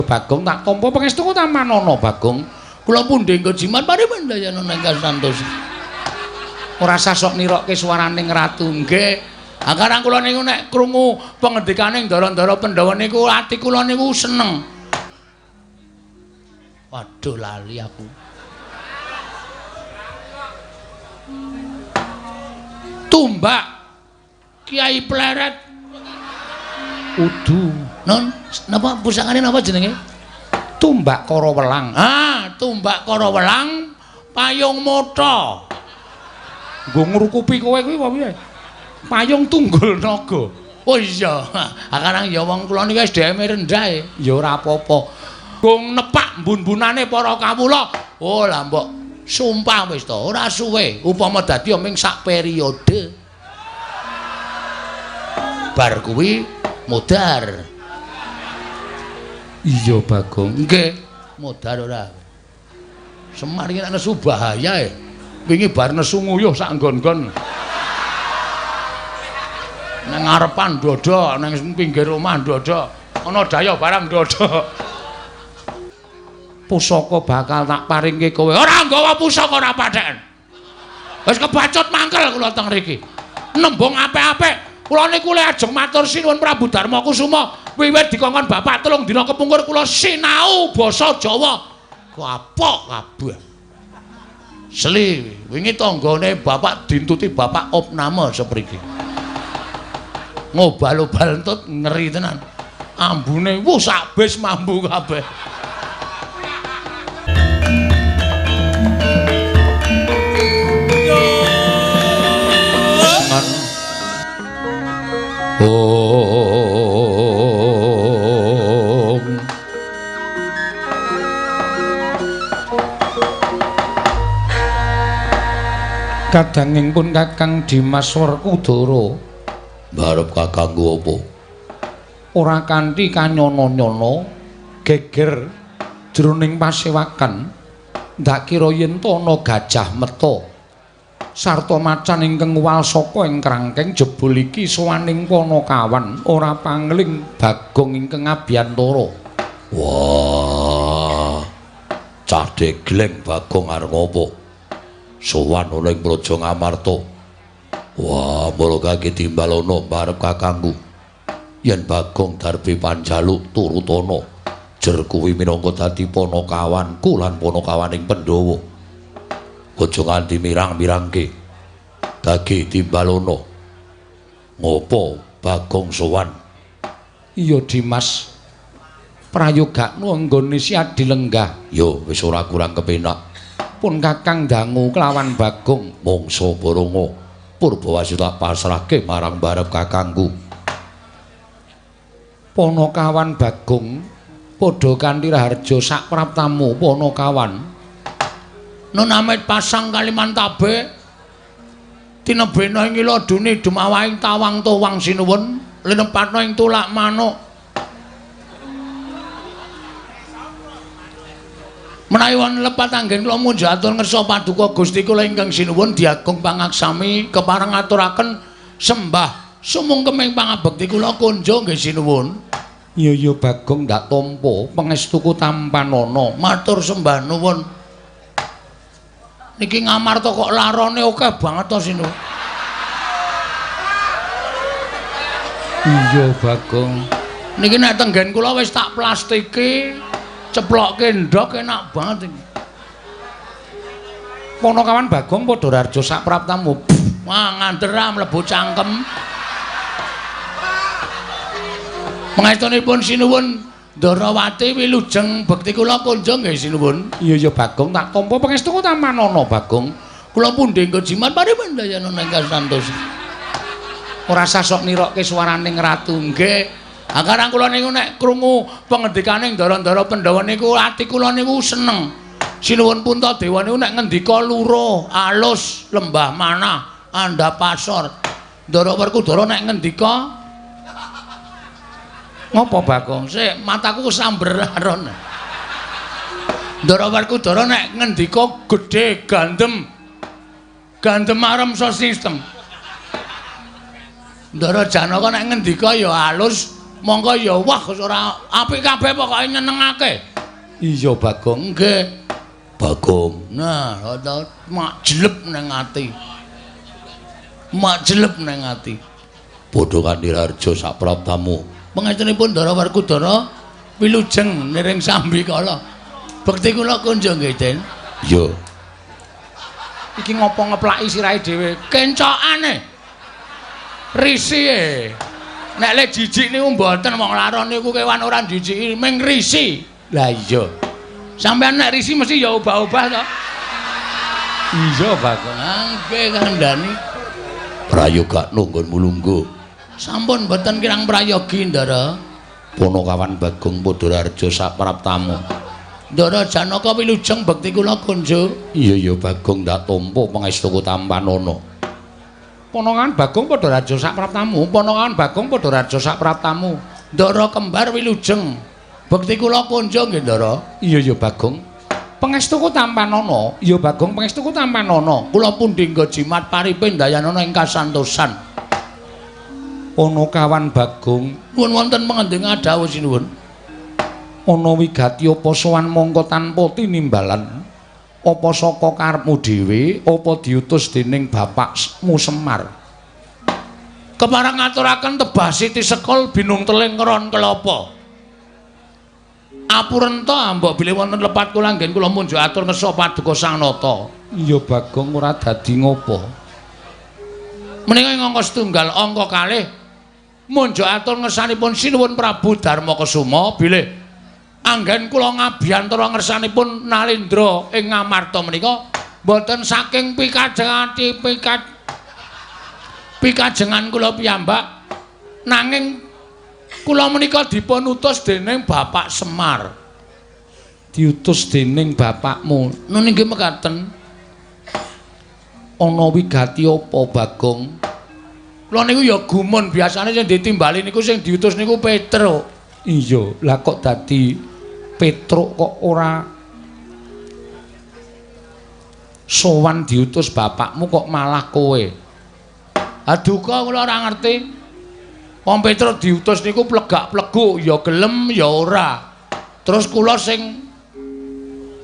Bagong tak tampa pangestu ta manono Bagong. Kula pundhe nggo jimat pari pendayana ingkang santos. Ora sasok nirokke swaraning ratu nggih. Angkarang kula niku nek krungu pengendikane Ndara-ndara Pandhawa niku ati kula niku seneng. Waduh lali aku. Tumbak Kiai Pleret. Udu. Non, napa pusakane napa jenenge? Tumbak Kara Welang. Ah, Tumbak Kara Welang payung motha. Nggo ngrukupi kowe kuwi apa piye? Payung tunggul naga. Oh iya, akarang ya wong kula niki SDM-e rendah e. Ya ora apa-apa. Gong nepak mbun-bunane para kawula. Oh lah mbok sumpah wis to, ora suwe upama dadi ming sak periode. Bar kuwi modar. Iya Bagong. Nggih, modar ora. Semar iki nek nesu bahaya e. Wingi bar nesu nguyuh sak nggon-nggon. Nang ngarepan dodo, nang pinggir omah dodo. Ana daya barang dodo. Pusaka bakal tak paringke kowe. Ora nggawa pusaka ora patheken. Wis kebacut mangkel kula teng mriki. Nembung apik-apik. Kula niku le ajeng matur sinuwun Prabu Darma Kusuma. Wiwit dikongkon bapak 3 dina kepungkur kula sinau basa Jawa. Kapok kabeh. Sli, wingi tanggane bapak dintuti bapak opname sepriki. Ngobal-obal entut ngeri tenan. Ambune wuh sak bis mambu kabeh. Om kadanging pun Kakang Dimas Werkudara barep kakangku apa ora kanthi kanyono-nyono geger jroning pasewakan ndak kira yen to ana gajah meta sarta macan ingkang wal saka ing krangkeng jebul iki sowaning Panakawan ora pangling Bagong ingkang Abiyantara. Wah, cah degleng Bagong arep ngopo? Sowan ana ing Praja Ngamarta. Wah, mula kaki timbalana barep kakangku. Yen Bagong darbe panjaluk turutana, jer kuwi minangka dadi Panakawanku lan Panakawaning Pandhawa. Aja nganti mirang-mirangke. Dagi timbalana. Ngopo Bagong sowan? Iya Dimas. Prayogakno anggone si Adi lenggah. Yo wis ora kurang kepenak. Pun Kakang dangu kelawan Bagong mangsa Baranga. Purbawasi tak pasrahke marang barep kakangku. Panakawan Bagong padha kanthi raharja sak praptamu Panakawan. Nun amit pasang Kalimantabe tinebena ing iladune dumawahing tawang towang sinuwun linepatna ing tulak manuk menawi wonten lepat anggen kula munjuk atur ngersa paduka Gusti kula ingkang sinuwun diagung pangaksami kepareng aturaken sembah sumung kemeng pangabekti kula kunjuk nggih sinuwun. Iya Bagong ndak tampa pangestuku tampanana matur sembah nuwun. Niki Ngamarta kok larone akeh banget to sinu. Iya Bagong. Niki nek tenggen kula wis tak plastike, ceplokke ndok enak banget iki. Panakawan Bagong padha rarja sak praptamu. Wah ngandera mlebu cangkem. Mengestunipun sinuwun Ndarawati wilujeng bekti kula kunjung nggih sinuwun. Iya Bagong tak tampa pangestu ta manana Bagong. Kula pundhe nggo jimat pari pendayana ingkang santos. Ora sasok nirokke swaraning ratu nggih. Angkarang kula niku nek krungu pengendikane Ndara-ndara Pandhawa niku ati kula niku seneng. Sinuwun Puntadewa niku nek ngendika luruh, alus, lembah manah, andhapasor. Ndara Werkudara nek ngendika ngopo Bagong? Sik, mataku kesamberan. Ndara Werkudara nek ngendika gedhe gandem. Gandem arem so sistem. Ndara Janaka nek ngendika ya alus Monggo ya wah ora apik kabeh pokoke nyenengake. Iya Bagong nggih. Bagong. Nah, mak jelep nang ati. Mak jelep nang ati. Padha Kandirarja sapraptamu. Pangecenipun Ndara Werkudara wilujeng niring Sambikala. Bekti kula kunjung nggih, Den. Iya. Iki ngopo ngeplaki sirahe dhewe? Kencokane. Risih. Nek le jijik niku mboten wong laron niku kewan ora jijiki, ming risi. Lah iya. Sampeyan nek risi mesti ya obah-obah to. Iya, Bagong. Nggih kandhani. Prayoga nunggon mulunggu. Sampun mboten kirang prayogi, Ndara. Punakawan Bagong Padhararja sapraptamu. Ndara Janaka wilujeng bekti kula kunjuk. Iya Bagong ndak tampa pangestuku tampanana. Ponokan Bagong Padhararja sapraptamu, ponokan Bagong Padhararja sapraptamu. Ndara kembar wilujeng bekti kula kunjung nggih Ndara. Iya Bagong. Pangestuku tampanana, iya Bagong pangestuku tampanana. Kula pundhingga jimat paripin dayanana ing kasantosan. Ponokawan Bagong, nuwun wonten pengending adhawuh sinuwun. Ana wigati apa sowan mongko tanpa tinimbalan? Apa saka karepmu dhewe, apa diutus dening bapakmu Semar? Kepareng ngaturaken tebah Siti Sekol binung teling keron kelapa. Apurenta mbok bilih wonten lepat kula anggen kula munjuk atur ngersa paduka Sang Nata. Iya Bagong ora dadi ngopo. Menika ing angka setunggal angka kalih munjuk atur ngersanipun sinuwun Prabu Darmakasuma bilih anggen kula ngabiyantara ngersanipun Nalendra ing Ngamarta menika boten saking pikajengan kula piyambak nanging kula menika dipun utus dening Bapak Semar. Diutus dening bapakmu. Nun inggih mekaten. Ana wigati apa Bagong? Kula niku ya gumun biasane sing ditimbali niku sing diutus niku Petruk. Iya, lah kok dadi Petruk kok ora sowan diutus bapakmu kok malah kowe. Aduh kok kula ora ngerti. Wong Petruk diutus niku plegak-pleguk ya gelem ya ora. Terus kula sing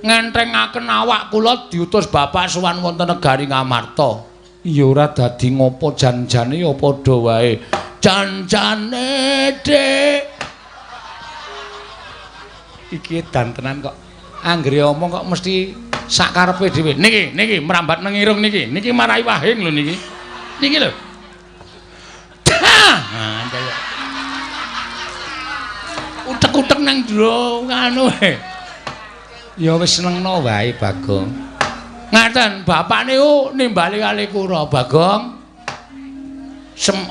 ngentrengaken awak kula diutus bapak sowan wonten negari Ngamarta. Ya ora dadi ngopo jan-jane ya padha wae. Jan-jane Dik. Iki edan tenan kok. Anggere omong kok mesti sakarepe dhewe. Niki merambat nang irung niki. Niki marai wahing lho niki. Niki lho. Nah, kaya utek-utek nang jero anu e. Ya wis senengno wae Bagong. Ngaten, bapak niku nimbali kali kula Bagong.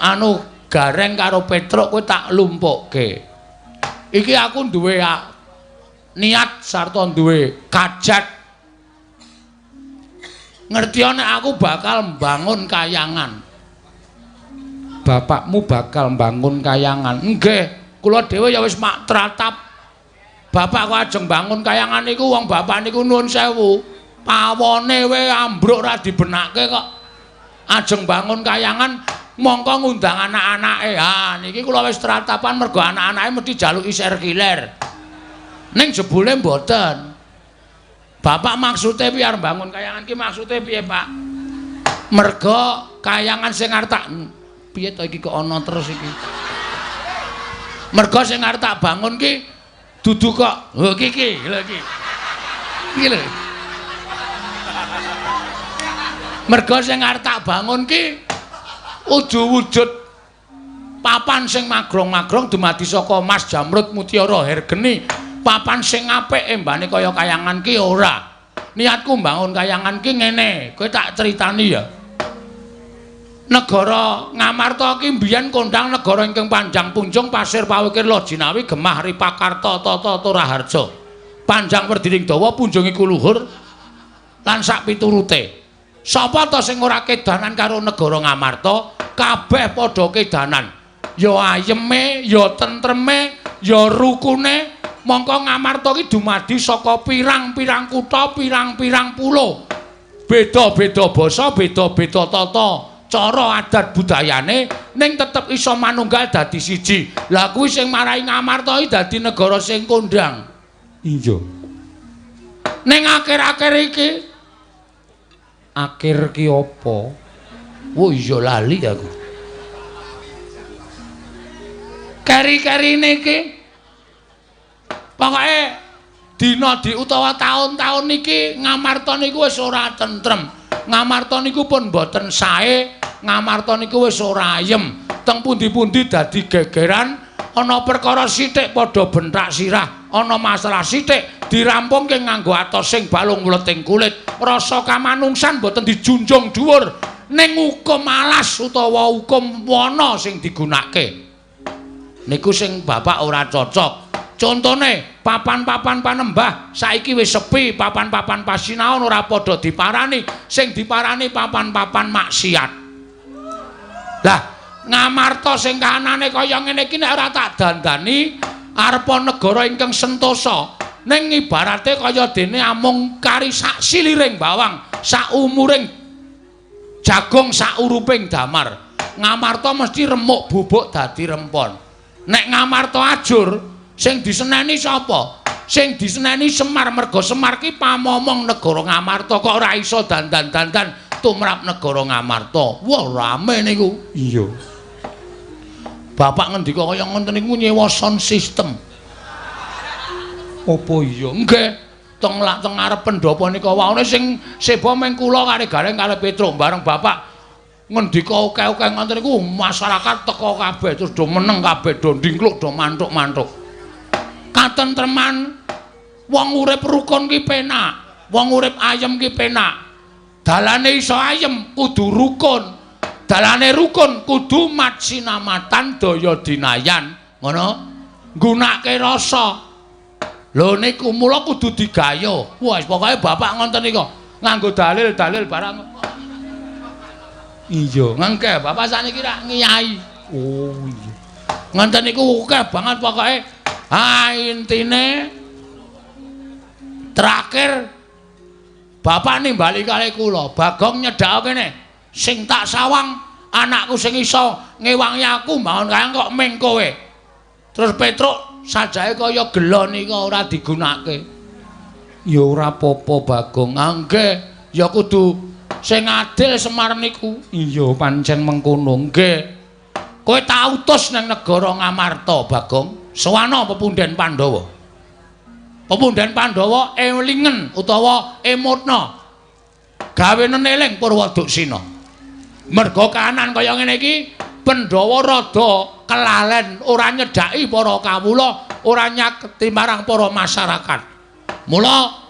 Anu gareng karo Petruk kowe tak lumpukke. Iki aku duwe niat sarta duwe kajat. Ngertiyo nek aku bakal mbangun kayangan. Bapakmu bakal mbangun kayangan. Nggih, kula dhewe ya wis mak tratap. Bapak kok ajeng mbangun kayangan niku wong bapak niku nuwun sewu. Pawone we ambruk ora dibenake kok. Ajeng mbangun kayangan mongko ngundang anak-anake. Ha niki kula wis tratapan mergo anak-anake mesti jaluki serkiler. Ning jebule mboten. Bapak maksude piye arep mbangun kayangan ki maksude piye, Pak? Mergo kayangan sing arep tak piye to iki kok ana terus iki. Mergo sing arep tak bangun ki dudu kok lho iki lho iki. Iki lho. Mergo sing arep tak bangun ki wujud papan sing magrong-magrong dumadi saka emas jamrud mutiara hergeni. Papan sing apik embane kaya kayangan ki ora. Niatku mbangun kayangan ki ngene, kowe tak critani ya. Negara Ngamarta ki mbiyen kondhang negara ingkang panjang punjung pasir pawikir Lojinawi gemah Ripakarta tata Turaharja. Panjang werdining dawa punjung iku luhur lan sak piturute. Sapa to sing ora kedanan karo negara Ngamarta? Kabeh padha kedanan. Ya ayeme, ya tentreme, ya rukune. Mongko Ngamarta ki dumadi saka pirang-pirang kutha, pirang-pirang pulo. Beda-beda basa, beda-beda tata cara adat budayane ning tetep iso manunggal dadi siji. Lah kuwi sing marai Ngamarta iki dadi negara sing kondang. Iya. Ning akhir-akhir iki akhir ki apa? Oh iya lali aku. Keri-kerine iki pokoke dina utawa taun-taun niki Ngamarta niku wis ora tentrem. Ngamarta niku pun boten sae, Ngamarta niku wis ora ayem. Teng pundi-pundi dadi gegeran, ana perkara sithik padha bentak sirah, ana masalah sithik dirampungke nganggo atos sing balung mleting kulit. Rasa kamanungsan boten dijunjung dhuwur ning hukum alas utawa hukum wana sing digunakake. Niku sing bapak ora cocok. Contone papan-papan panembah saiki wis sepi, papan-papan pasinaon ora padha diparani, sing diparani papan-papan maksiat. Lah, Ngamarta sing kahanane kaya ngene iki nek ora tak dandani arepa negara ingkang sentosa, ning ibarate kaya dene amung kari sak siliring bawang, sak umuring jagung, sak uruping damar. Ngamarta mesti remuk bubuk dadi rempon. Nek Ngamarta ajur sing diseneni sapa? Sing diseneni Semar, merga Semar ki pamomong negara Ngamarta kok ora iso dandan-dandan tumrap negara Ngamarta. Wah, rame niku. Iya. Bapak ngendika kaya ngoten niku nyewa sound system. Apa iya? Nggih. Teng ngarep pendopo nika wae sing seba meng kula kare Gareng kare Petruk bareng bapak ngendika akeh-akeh ngoten niku masyarakat teka kabeh terus do meneng kabeh do ndingkluk do mantuk-mantuk. Katentreman wong urip rukun ki penak, wong urip ayem ki penak. Dalane iso ayem kudu rukun. Dalane rukun kudu mat sinamatan daya dinayan, ngono. Nggunakake rasa. Lho niku mula kudu digayo. Wah, pokoke bapak ngoten nika nganggo dalil-dalil barang. Iya, ngengke bapak sakniki rak ngiyai. Oh iya. Ngoten niku akeh banget pokoke. Intine terakhir bapak nimbali kali kula, Bagong nyedhake kene. Sing tak sawang anakku sing iso ngewangi aku mawon kaya kok ming kowe. Terus Petruk sajae kaya gelo nika ora digunakake. Ya ora apa-apa Bagong. Nggih, ya kudu sing adil Semar niku. Iya pancen mengkono. Nggih. Kowe tak utus nang negara Ngamarta, Bagong. Sowana pepunden Pandhawa. Pepunden Pandhawa elingen utawa emutna. Gawenen eling Purwaduksina. Merga kahanan kaya ngene iki Pandhawa rada kelalen ora nyedhaki para kawula, ora nyaketi marang para masyarakat. Mula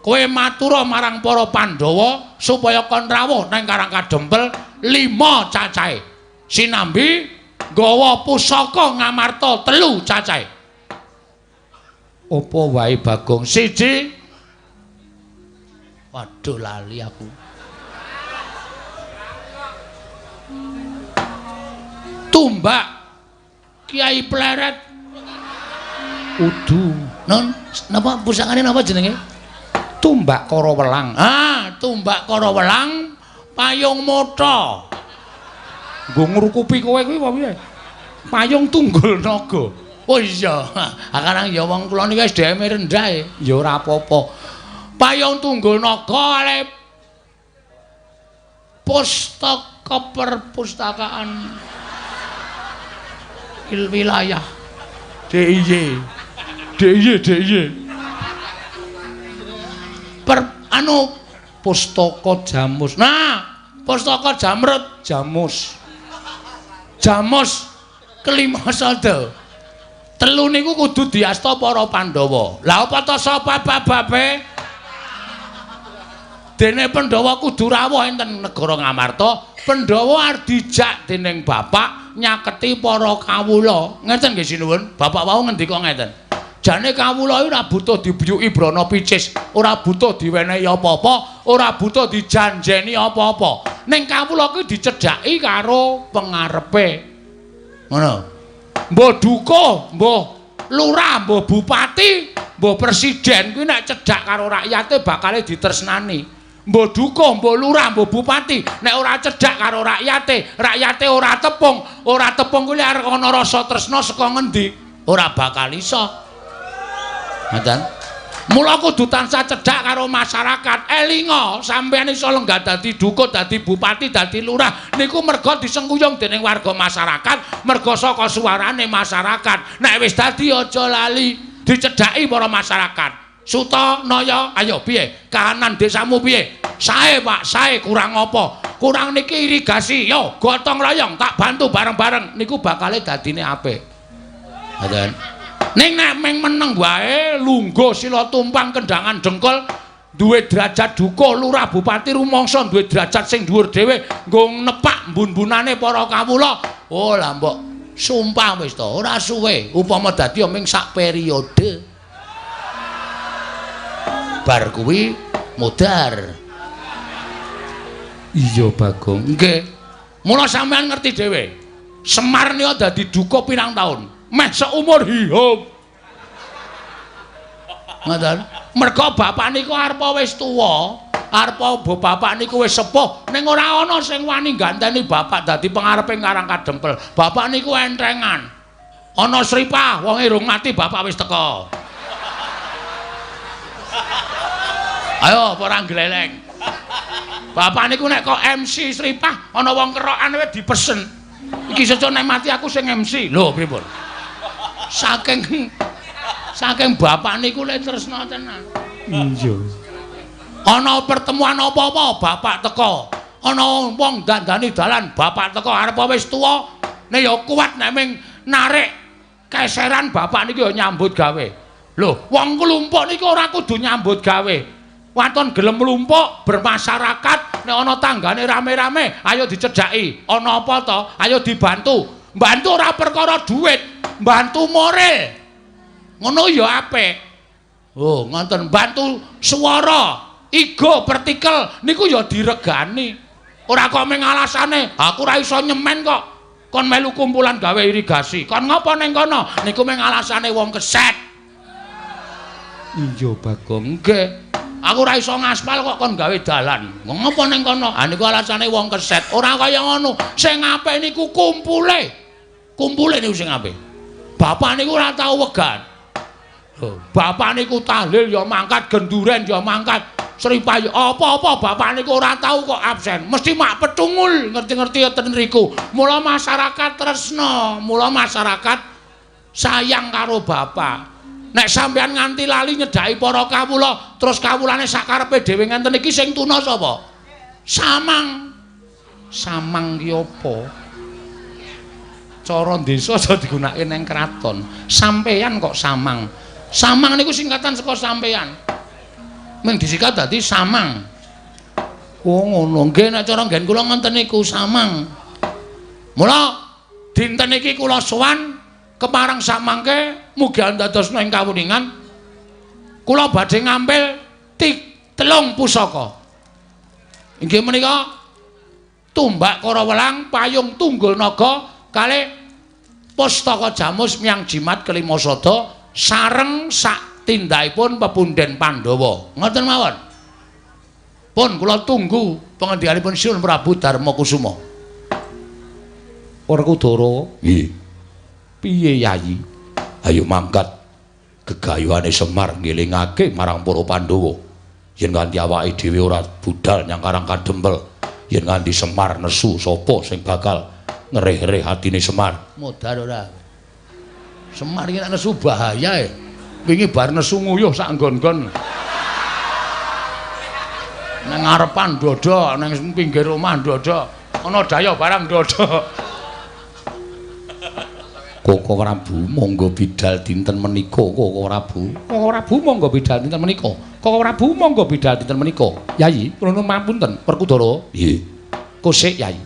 kowe matura marang para Pandhawa supaya kon rawuh nang Karang Kadempel 5 cacahe. Sinambi nggawa pusaka Ngamarta 3 cacahe. Apa wae Bagong? Siji. Waduh lali aku. Tumbak Kiai Pleret. Udu. Non, napa pusakane napa jenenge? Tumbak Kara Welang. Tumbak Kara Welang payung motha. Nggo ngrukupi kowe kuwi apa piye? Payung tunggul naga. Oh iya, akanang ya wong kula niki SDM rendah e. Ya ora apa-apa. Payung tunggul naga ale pustaka perpustakaan wilayah DIY. Pustaka Jamus. Nah, pustaka Jamrut, Jamus kelima sada. 3 niku kudu diasta para Pandhawa. Lah apa to sapa bababe? Dene Pandhawa kudu rawuh enten negara Ngamarta, Pandhawa arep dijak dening bapak nyaketi para kawula. Ngeten nggih sinuwun. Bapak wau ngendika ngeten. Jane kawula ora butuh dibuyuki brana picis, ora butuh diwenehi apa-apa, ora butuh dijanjeni apa-apa. Ning kawula kuwi dicedhaki karo pengarepe. Ngono. Mbah dukuh, mbah lurah, mbah bupati, mbah presiden kuwi nek cedhak karo rakyate bakale ditresnani. mbok dukuh, mbok lurah, mbok bupati, nek ora cedhak karo rakyate ora tepung kuwi arep ana rasa tresna saka ngendi? Ora bakal iso. Ngoten. Mula kudu tansah cedhak karo masyarakat. Elinga sampeyan iso lenggah dadi dukuh, dadi bupati, dadi lurah niku merga disengkuyung dening warga masyarakat, merga saka suarane masyarakat. Nek wis dadi aja lali dicedhaki para masyarakat. Suta Naya, ayo piye? Kahanan desamu piye? Sae, Pak, sae kurang apa? Kurang niki irigasi. Yo, gotong royong tak bantu bareng-bareng niku bakale dadine apik. Ngoten. Ning nek meng meneng wae lungguh sila tumpang kendangan dengkul duwe derajat dukuh lurah bupati rumangsa duwe derajat sing dhuwur dhewe nggo nepak mbun-bunane para kawula. Oh lah mbok sumpah wis to ora suwe upama dadi ming sak periode. Bar kuwi modar. Iya Bagong. Nggih. Mula sampean ngerti dhewe. Semar niku dadi dukuh pirang taun? Meh seumur hidup. Ngoten. Merga bapak niku arepa wis tuwa, arepa bapak niku wis sepuh, ning ora ana sing wani ganteni bapak dadi pengareping Karang Kadempel. Bapak niku entrengan. Ana sripah wong irung mati bapak wis teka. Ayo ora gleleng. Bapak niku nek kok MC sripah ana wong kerokan wis dipesen. Iki sejo nek mati aku sing MC. Lho pripun? Saking bapak niku lek tresna tenan. Iya. Ana pertemuan apa-apa bapak teka. Ana wong dandani dalan bapak teka arep wis tuwa nek ya kuat nek ming narik keseran bapak niku ya nyambut gawe. Lho, wong klumpuk niku ora kudu nyambut gawe. Waton gelem mlumpuk bermasyarakat nek ana tanggane rame-rame ayo dicedhaki. Ana apa to? Ayo dibantu. Mbantu ora perkara dhuwit, mbantu moral. Ngono ya apik. Oh, ngoten mbantu swara, ego, partikel niku ya diregani. Ora kok ming alasane, aku ora iso nyemen kok. Kon melu kumpulan gawe irigasi. Kon ngapa ning kono? Niku ming alasane wong keset. Iya, Bagong. Nggih. Aku ora iso ngaspal kok kon gawe dalan. Ngapa ning kono? Ha niku alasane wong keset. Ora kaya ngono. Sing apik niku kumpule. Kumpule niku sing apik. Bapak niku ora tau wegan. Bapak niku tahlil ya mangkat, genduren ya mangkat. Sripah apa-apa bapak niku ora tau kok absen. Mesti mak petungul ngerti-ngerti ten riku. Mula masyarakat tresna, mula masyarakat sayang karo bapak. Nek sampean nganti lali nyedhaki para kawula, terus kawulane sakarepe dhewe ngenten iki sing tuna sapa? Samang. Samang ki apa? Cara desa aja digunakake ning kraton. Sampeyan kok samang. Samang niku singkatan saka sampeyan. Ming disikat dadi samang. Oh ngono. Nggih nek cara nggen kula ngoten niku samang. Mula dinten iki kula sowan kepareng samangke mugi andadosna ing kawuningan kula badhe ngambil 3 pusaka. Inggih menika tumbak kara welang, payung tunggul naga, kalih pustaka jamus miyang jimat kelima sada sareng sak tindhaipun pepunden Pandhawa. Ngoten mawon. Pun kula tunggu pangendikanipun Siun Prabu Darmakusuma. Werkudara. Nggih. Piye Yayi? Ayo mangkat gegayuhane Semar ngelingake marang para Pandhawa. Yen nganti awake dhewe ora budal nyang Karang Kadempel, yen nganti Semar nesu sapa sing bakal ngereh-reh atine Semar? Modar ora. Semar iki nek nesu bahaya e. Wingi bar nesu nguyuh sak nggon-nggon. Nang ngarepan dodo, nang pinggir omah dodo. Ana daya barang dodo. Koko Prabu monggo bidal dinten menika Koko Prabu. Koko Prabu monggo bidal dinten menika. Koko Prabu monggo bidal dinten menika. Yayi, kula nuwun pamunten, Werkudara. Nggih. Kosik Yayi.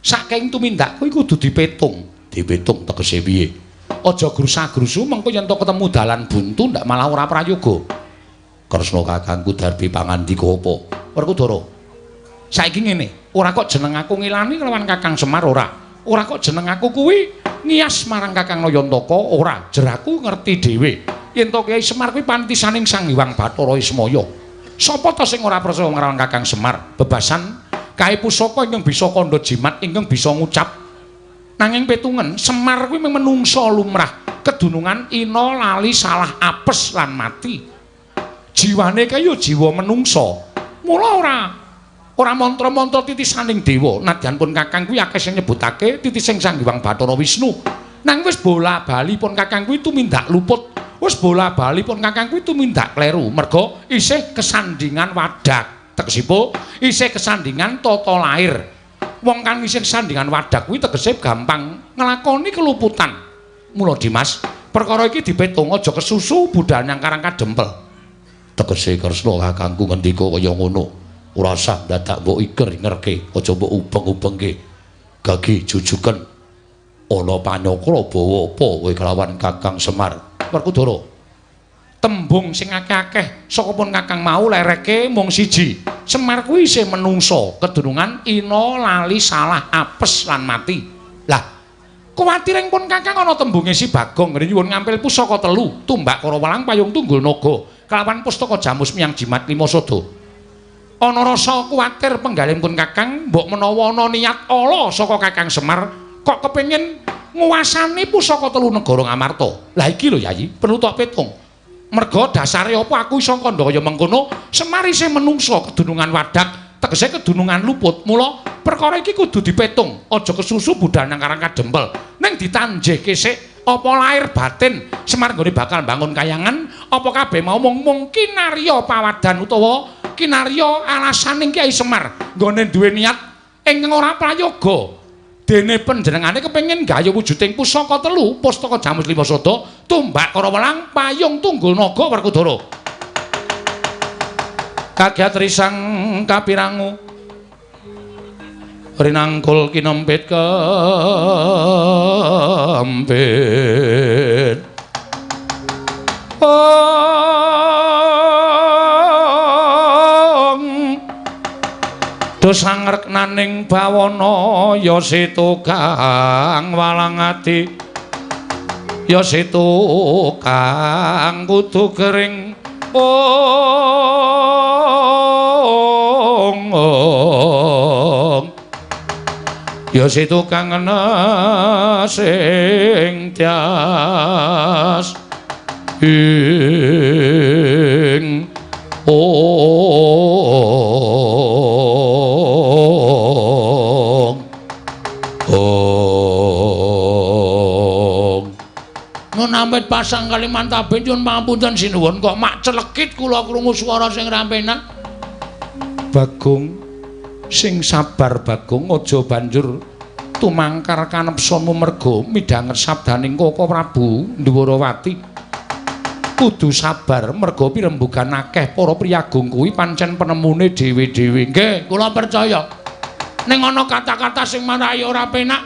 Saking tumindakku iku kudu dipetung. Dipetung tegese piye? Aja grusa-grusu mengko yen to ketemu dalan buntu ndak malah ora prayoga. Kresna kakangku darbi pangandika apa? Werkudara. Saiki ngene, ora kok jeneng aku ngilani kelawan Kakang Semar ora. Ora kok jeneng aku kuwi ngias marang Kakang Nayantaka ora. Jeraku ngerti dhewe yen to Kyai Semar kuwi pantisaning Sang Hyang Bathara Ismaya. Sapa ta sing ora percaya marang Kakang Semar? Bebasan kae pusaka ingkang bisa kandha jimat ingkang bisa ngucap. Nanging petungen Semar kuwi menungsa lumrah, kedunungan ina lali salah apes lan mati. Jiwane kaya jiwa menungsa. Mula ora mantra-mantra titisaning dewa. Nadyan pun Kakang kuwi akeh sing nyebutake titising Sang Hyang Bathara Wisnu. Nang wis bola-bali pun Kakang kuwi tumindak luput. Wis bola-bali pun Kakang kuwi tumindak kleru. Merga isih kesandingan wadak. Tegesipun isih kesandingan tata lair. Wong kang isih kesandingan wadak kuwi tegese gampang nglakoni keluputan. Mula Dimas, perkara iki dipetung aja kesusu budal nang karang kadempel. Tegese Kresna kakangku ngendika kaya ngono. Ora usah dadak mbok iker-ingerke, aja mbok ubeng-ubengke. Gagi jujuken ana panyakra bawa apa kowe kelawan Kakang Semar. Werkudara. Tembung sing akeh-akeh saka pun Kakang mau lereke mung siji. Semar kuwi isih menungsa, kedunungan ina lali salah apes lan mati. Lah, kuwatiring pun Kakang ana tembunge si Bagong nyuwun ngampil pusaka telu, tumbak kara welang payung tunggul naga, kelawan pustaka jamus miyang jimat lima sada. Ana rasa kuwatir penggalih pun Kakang, mbok menawa ana niat ala saka Kakang Semar, kok kepengin nguwasani pusaka telu negara Ngamarta. Lah iki lho Yayi, perlu tak petung. Merga dasare apa aku iso kandha kaya mengkono, Semar isih menungsa kedunungan wadak, tegese kedunungan luput. Mula perkara iki kudu dipetung, aja kesusu budal nang karang kadempel. Ning ditanjih kesik apa lair batin Semar nggone bakal bangun kayangan, apa kabeh mau mung kinarya pawadan utawa kinarya alasaning Kyai Semar nggone duwe niat ingkang ora prayoga. Dene panjenengane kepengin gaya wujuding pusaka telu, pustaka jamus lima sada, tumbak kara welang, payung tunggul naga Werkudara. Kagiat risang kapirangu rinangkul kinempit kempit. Sangreknaning bawana ya setu kang walang ati ya setu kang kudu kering ya setu kang ana sing tias ing Namit pasang Kalimantaben nyuwun pangapunten sinuwun kok mak celekit kula krungu swara sing rampenan. Bagong sing sabar Bagong aja banjur tumangkar kanepsamu merga midhanget sabdaning Koko Prabu Ndwarawati. Kudu sabar merga pirembugan akeh para priyagung kuwi pancen penemune dhewe-dhewe. Nggih, kula percaya. Ning ana kata-kata sing marai ora penak.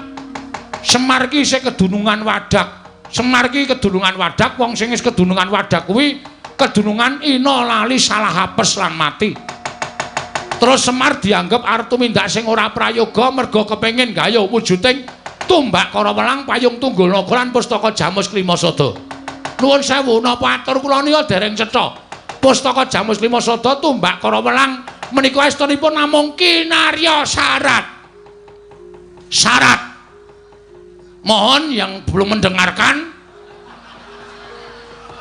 Semar ki isih kedunungan wadak. Semar ki kedunungan wadak, wong sing wis kedunungan wadak kuwi kedunungan ina lali salah apes lan mati. Terus Semar dianggep arep tumindak sing ora prayoga merga kepengin gaya wujuding tumbak kara welang payung tunggul naga lan pustaka jamus lima sada. Nuwun sewu napa atur kula nika dereng cetha. Pustaka jamus lima sada tumbak kara welang menika estunipun namung kinarya syarat. Syarat. Mohon yang belum mendengarkan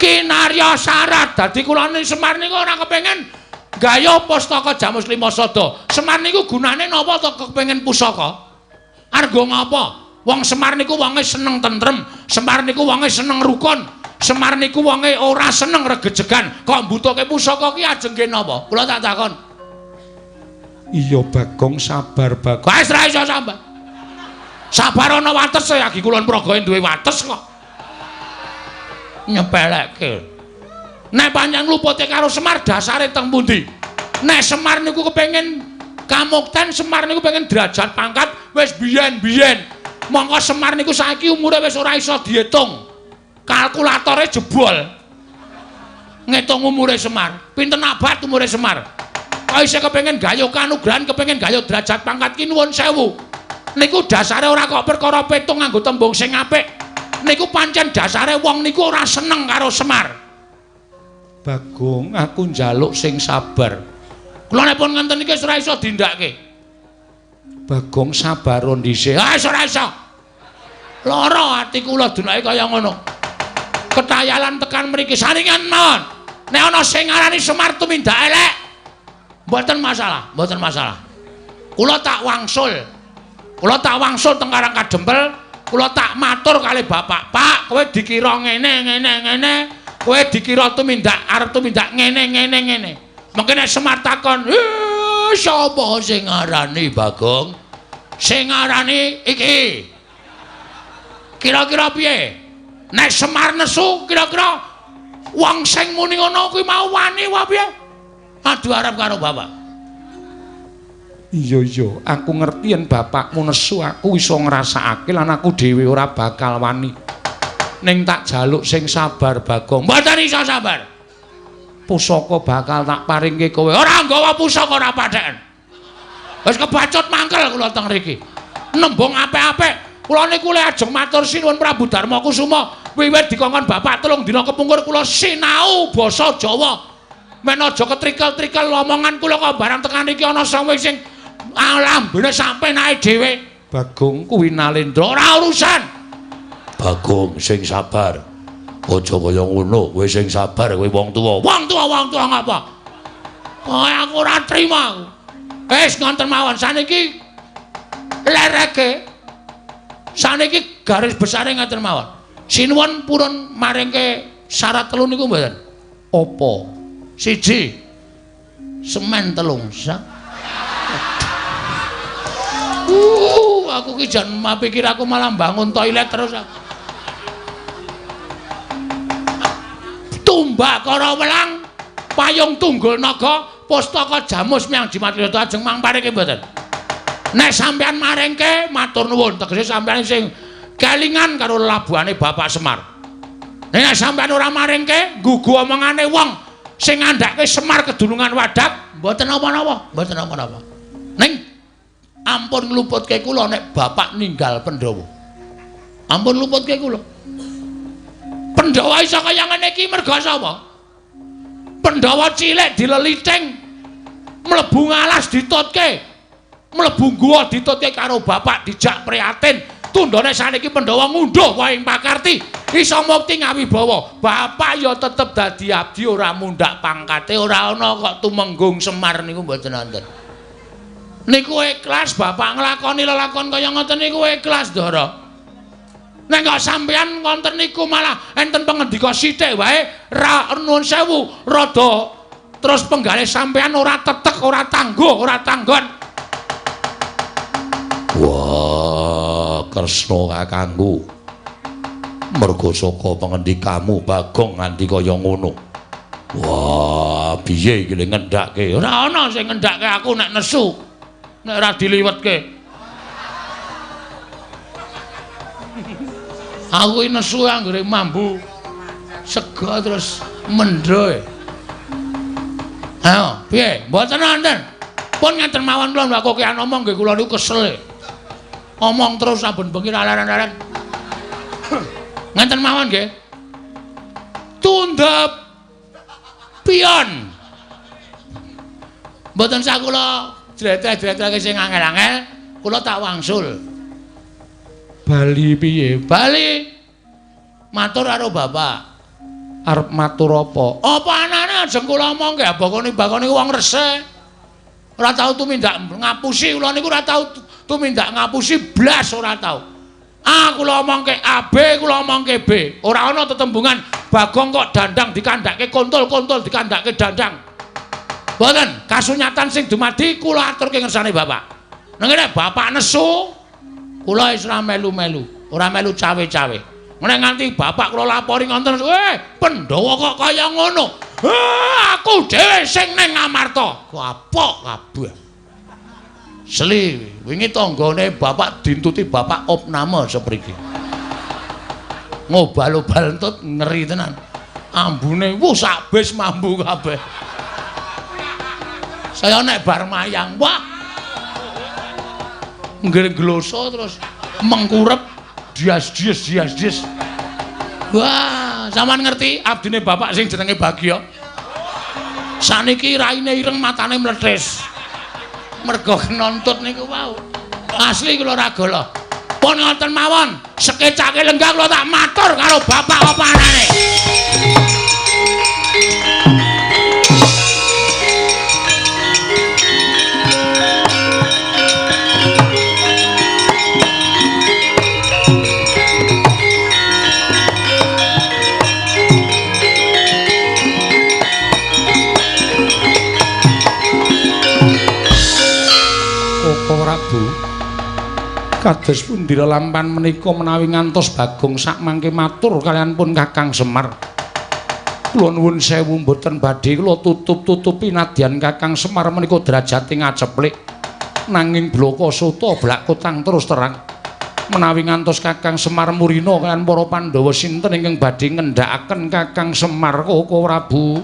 kinarya syarat. Dadi kula Semar niku ora kepengin gaya pustaka jamus lima sada. Semar niku gunane napa to kepengin pusaka? Arga ngapa? Wong Semar niku wonge seneng tentrem, Semar niku wonge seneng rukun, Semar niku wonge ora seneng regejegan. Kok mbutuhke pusaka ki ajeng ke napa? Kula tak takon. Iya Bagong sabar Bagong. Wis ra iso sabar. Sabar ana wates ya iki kulon pragae duwe wates kok. Nyepelekke. Nek pancen lupute karo Semar dasare teng pundi? Nek Semar niku kepengin kamukten, Semar niku pengen derajat pangkat wis biyen-biyen. Monggo Semar niku saiki umure wis ora iso diitung. Kalkulatore jebol. Ngitung umure Semar. Pinten abad umure Semar? Kok isih kepengin gaya kanugrahan, kepengin gaya derajat pangkat ki nuwun sewu. Niku dasare ora kok perkara petung nganggo tembung sing apik. Niku pancen dasare wong niku ora seneng karo Semar. Bagong, aku njaluk sing sabar. Kula nepun ngenten iki ora iso dindakke. Bagong sabar dhisik. Ah, ora iso. Lara ati kula dunake kaya ngono. Ketayalan tekan mriki saringan mawon. Nek ana sing ngarani Semar tumindak elek, mboten masalah, mboten masalah. Kula tak wangsul. Kula tak wangsul teng Karang Kadempel, kula tak matur kali bapak, "Pak, kowe dikira ngene. Kowe dikira tumindak arep tumindak ngene. Mengke nek Semar takon, sapa sing ngarani Bagong? Sing ngarani iki. Kira-kira piye? Nek Semar nesu kira-kira wong sing muni ngono kuwi mau wani wae piye?" Adu arep karo bapak. Iya, aku ngerti yen bapakmu nesu aku iso ngrasakake lan aku dhewe ora bakal wani. Ning tak jaluk sing sabar Bagong. Mboten iso sabar. Pusaka bakal tak paringke kowe. Ora nggawa pusaka ora patheken. Wis kebacut mangkel kula teng mriki. Nembung apik-apik. Kula niku le ajeng matur sinuwun Prabu Darma Kusuma. Wiwit dikongkon bapak 3 dina kepungkur kula sinau basa Jawa. Men aja ketrikel-trikel omongan kula kok barang tekan iki ana sing alambene sampe naik dhewe. Bagong kuwi Nalendra ora urusan. Bagong sing sabar. Aja kaya ngono, kowe sing sabar kowe wong tuwa. Wong tuwa ngapa? Oh, aku ora trima. Wis ngonten mawon saniki lereke. Saniki garis besare ngoten mawon. Sinuwun purun maringke syarat 3 niku mboten. Apa? 1. Semen 3. Aku ki jan mapikir aku malah bangun toilet terus. Tumbakara welang, payung tunggul naga, pustaka jamus miyang Jimatrilata ajeng mangpareke mboten. Nek sampean maringke matur nuwun, tegese sampean sing kelingan karo labuhane Bapak Semar. Nek sampean ora maringke, gugu omongane wong sing ngandhake Semar kedunungan Wadak, mboten napa-napa, mboten napa-napa. Ning ampun ngluputke kula nek Bapak ninggal Pandhawa. Ampun ngluputke kula. Pandhawa iso kaya ngene iki merga sapa? Pandhawa cilik dileliting, mlebu ngalas ditutke, mlebu guwa ditutke karo bapak dijak prihatin. Tundhone saniki Pandhawa ngunduh wae ing pakarti, iso mukti ngawibawa. Bapak ya tetep dadi abdi ora mundhak pangkate, ora ana kok tumenggung Semar niku mboten wonten. Niku ikhlas bapak nglakoni lelakon kaya ngoten niku ikhlas, Ndara. Nek kok sampeyan wonten niku malah enten pangendika sithik wae ra nuwun sewu rada terus penggalih sampeyan ora tetek, ora tangguh, ora tanggon. Wah, Kresna kakangku. Merga saka pangendikamu Bagong nganti kaya ngono. Wah, piye iki le ngendhake? Ora ana sing ngendhake aku nek nesu. Nek ora diliwetke. Aku iki nesu anggere mambu sego terus mendho. Ayo, piye? Mboten wonten. Pun ngaten mawon kula mbak kokean omong nggih kula niku kesel. Omong terus saben bengi laren-laren. Ngaten mawon nggih. Tundhep pion. Mboten sak kula jretek-jreteke sing angel-angel, kula tak wangsul. Bali piye? Bali matur karo bapak. Arep matur apa? Apa anane ajeng kula omong ge bakone wong resik. Ora tau tumindak ngapusi, kula niku ora tau tumindak ngapusi blas ora tau. A kula omongke A, B kula omongke B. Ora ana tetembungan Bagong kok dandang dikandhake kontol-kontol dikandhake dandang. Mboten, kasunyatan sing dumadi kula aturke ngersane bapak. Nek bapak nesu kula wis ora melu-melu, ora melu cawe-cawe. Nek nganti bapak kula lapori ngonten, Pandhawa kok kaya ngono. Aku dhewe sing ning Ngamarta. Kapok kabeh. Seli, wingi tanggane bapak dintuti bapak opname sepriki. Ngobal-obal entut ngeri tenan. Ambune sak bis mambu kabeh. Saya nek bar mayang, wah. Nggloso terus mengkurep dias. Wah, sampean ngerti abdine bapak sing jenenge Bagya? Saniki raine ireng matane mlethis. Mergo kenontut niku wau. Asli kula ragala. Pun ngoten mawon, sekecake lenggah kula tak matur karo bapak apa anane. Prabu kados pundi lampahan menika menawi ngantos Bagong sak mangke matur kalian pun Kakang Semar. Kula nuwun sewu mboten badhe kula tutup-tutupi nadyan Kakang Semar menika derajate ngaceplik. Nanging bloko soto blak kotang terus terang. Menawi ngantos Kakang Semar murina kalian para Pandhawa sinten ingkang badhe ngendhakaken Kakang Semar Koko Prabu?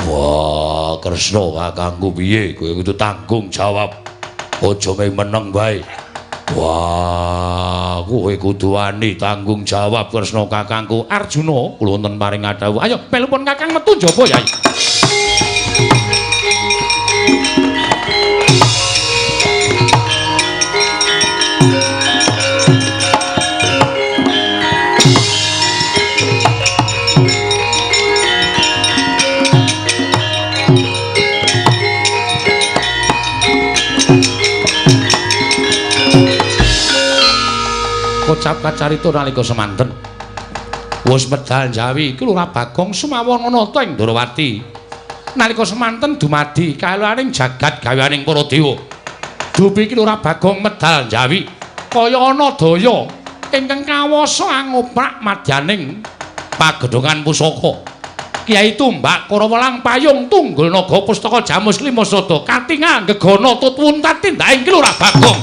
Wah, Kresna kakangku piye? Kowe kudu tanggung jawab. Aja meneng bae. Wah, kowe kudu wani tanggung jawab Kresna kakangku. Arjuna, kula wonten paring adhawuh. Ayo, pelupun Kakang metu njaba, Yai. Kocap kacarita nalika semanten wis medal Jawi iki Lurah Bagong sumawon ana ta ing Ndrawati nalika semanten dumadi kaelaning jagat gaweaning para dewa dupi iki Lurah Bagong medal Jawi kaya ana daya ingkang kawasa angoprak madyaning pagedhongan pusaka Kyai Tumbak Karawelang Payung Tunggul Naga Pustaka Jamus Lima Sada katingal gegana tutwuntat tindaking Lurah Bagong.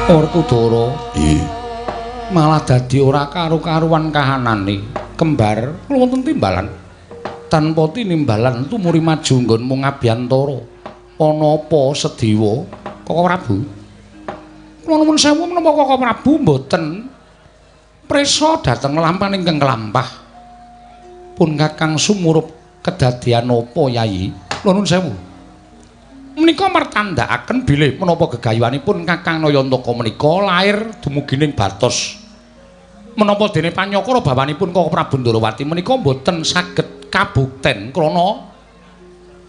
Werkudara malah dadi ora karo-karuan kahanane kembar kula wonten timbalan tanpa tinimbalan tumuri maju nggonmu ngabiyantara ana apa Sedewa Koko Prabu kula nuwun sewu menapa Koko Prabu mboten prisa dhateng lampahan ingkang kelampah pun Kakang sumurup kedadian apa Yai kula nuwun sewu menika martandhakaken bilih menapa gegayuhanipun Kakang Nayantaka menika lair dumugining batos menapa dene panyakara bawanipun Koko Prabu Ndrawati menika boten saged kabukten krana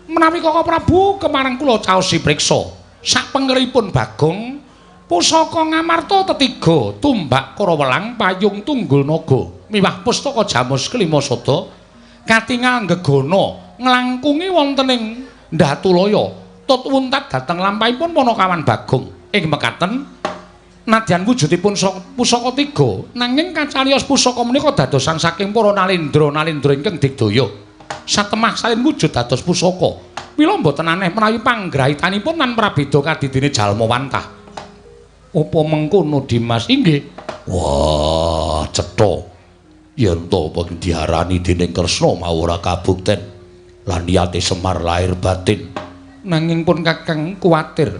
menawi Koko Prabu kemareng kula caosi priksa sapengeripun Bagong pusaka ngamarta tetiga Tumbak Karawelang Payung Tunggul Naga miwah Pustaka Jamus Kelima Sada katingal gegana nglangkungi wonten ing Ndatulaya tutwuntat dhateng lampahipun Panakawan Bagong ing mekaten nadyan wujudipun pusaka tiga nanging kacarios pusaka menika dadosan saking para nalendra ingkang digdaya satemah salin wujud dados pusaka mila mboten aneh menawi panggrahitanipun lan prabéda kadidine jalma wantah apa mengkono Dimas inggih wah cetha yen to diarani dening Kresna mau ora kabukten lan niyate Semar lahir batin nanging pun Kakang kuwatir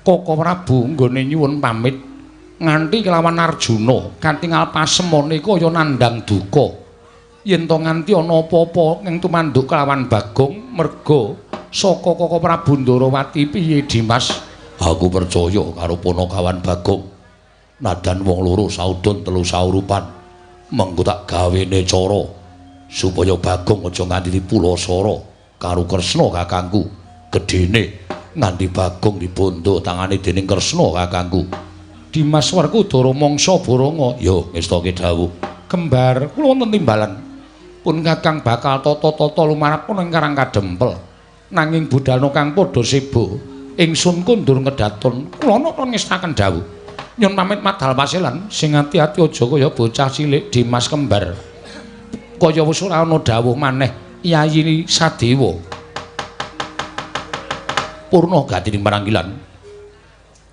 Koko Prabu nggone nyuwun pamit nganti kelawan Arjuna katingal pasemone kaya nandhang duka yen to nganti ana apa-apa ing tumanduk kelawan Bagong merga saka Koko Prabu Ndarawati piye Dimas aku percaya karo Punakawan Bagong nadan wong loro saudon telu saurupan mengko tak gawene cara supaya Bagong aja nganti dipulasara karo Kresna kakangku gedene nganti Bagong dibondo tangane dening Kresna kakangku Dimas Werkudara mangsa Baranga yo ngestake dawuh kembar kula wonten timbalan pun kakang bakal tata-tata lumarap ing Karang Kadempel nanging budalna kang padha sebo ingsun kundur ngedaton kula nata ngestaken dawuh nyun pamit madhal pasilan sing ati-ati aja kaya bocah cilik Dimas kembar kaya wis ora ana dawuh maneh Yayi Sadewa purna gatining maranggilan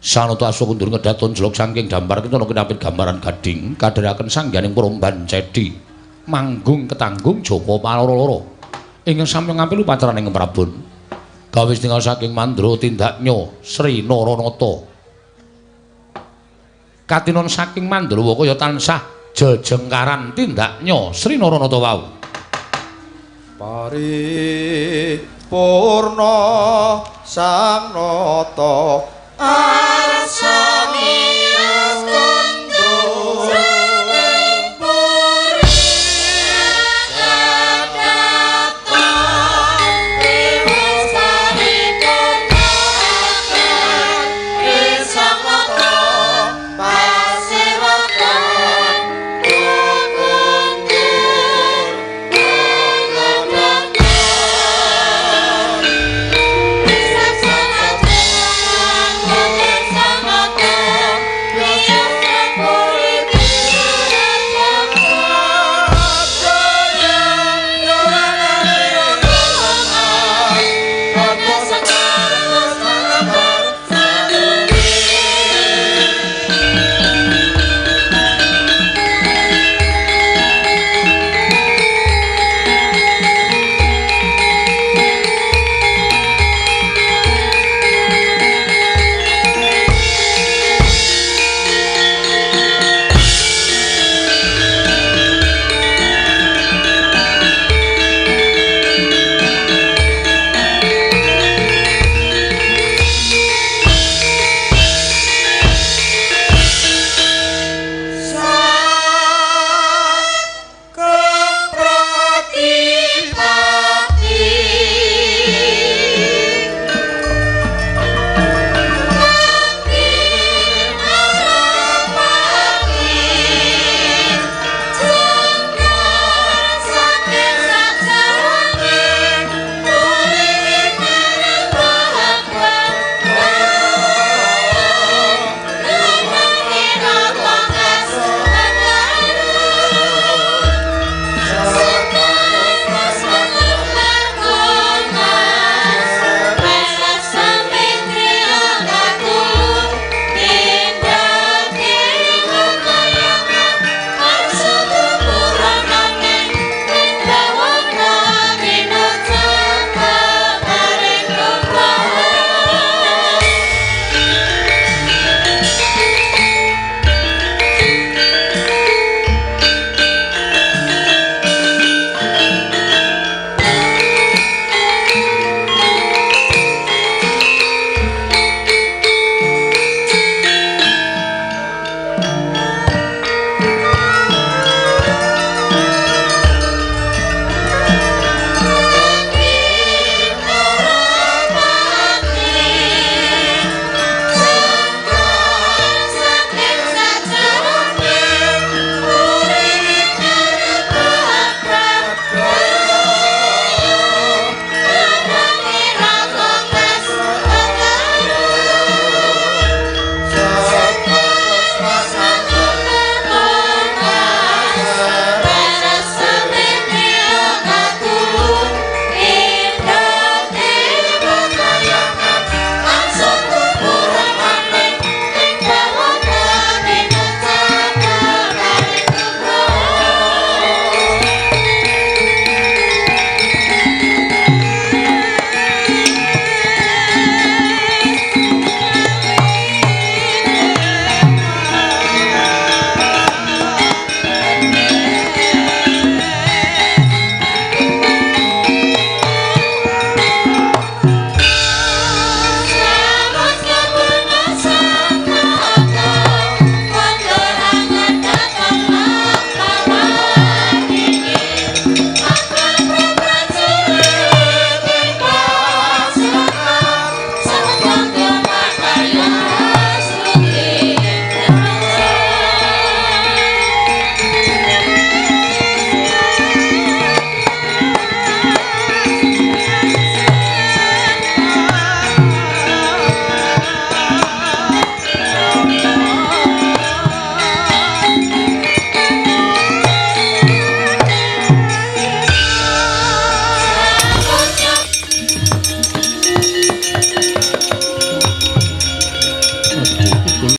Sanata asa kundur ngedaton jelok saking dampar kita kinapit gambaran gading kadharaken sangganing Promban Cedi manggung ketanggung Japa Paloro ingkang sami ngampilu pacaraning Prabon gawis tinggal saking Mandra Tindaknya Sri Naranata katinon saking Mandrawa kaya tansah jejengkaran Tindaknya Sri Naranata wau paripurna sang nata arsane